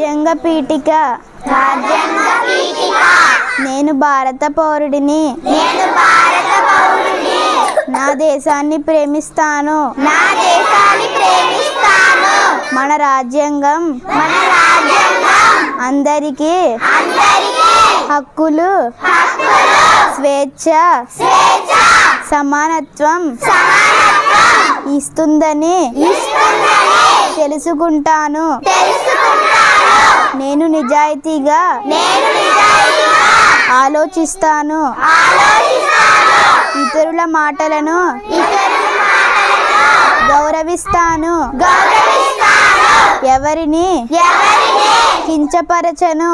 రాజ్యాంగ పీఠిక నేను భారత పౌరుడిని నా దేశాన్ని ప్రేమిస్తాను మన రాజ్యాంగం అందరికీ హక్కులు స్వేచ్ఛ సమానత్వం ఇస్తుందని తెలుసుకుంటాను నేను నిజాయితీగా ఆలోచిస్తాను ఇతరుల మాటలను గౌరవిస్తాను ఎవరిని కించపరచను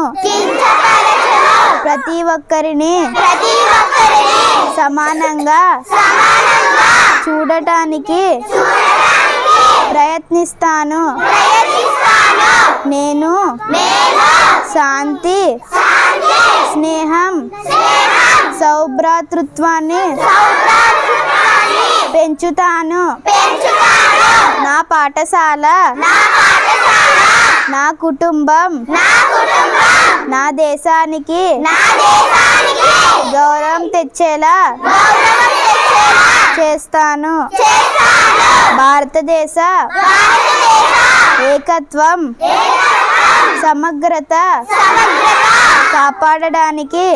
ప్రతి ఒక్కరిని సమానంగా చూడటానికి ప్రయత్నిస్తాను నేను శాంతి స్నేహం సౌభ్రాతృత్వాన్ని పెంచుతాను నా పాఠశాల నా కుటుంబం నా దేశానికి గౌరవం తెచ్చేలా చేస్తాను భారతదేశ ఏకత్వం సమగ్రత కాపాడడానికి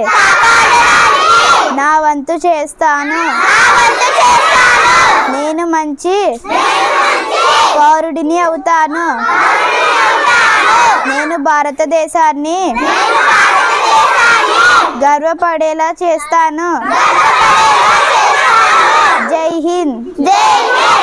నా వంతు చేస్తాను నేను మంచి పౌరుడిని అవుతాను నేను భారతదేశాన్ని గర్వపడేలా చేస్తాను జై హింద్.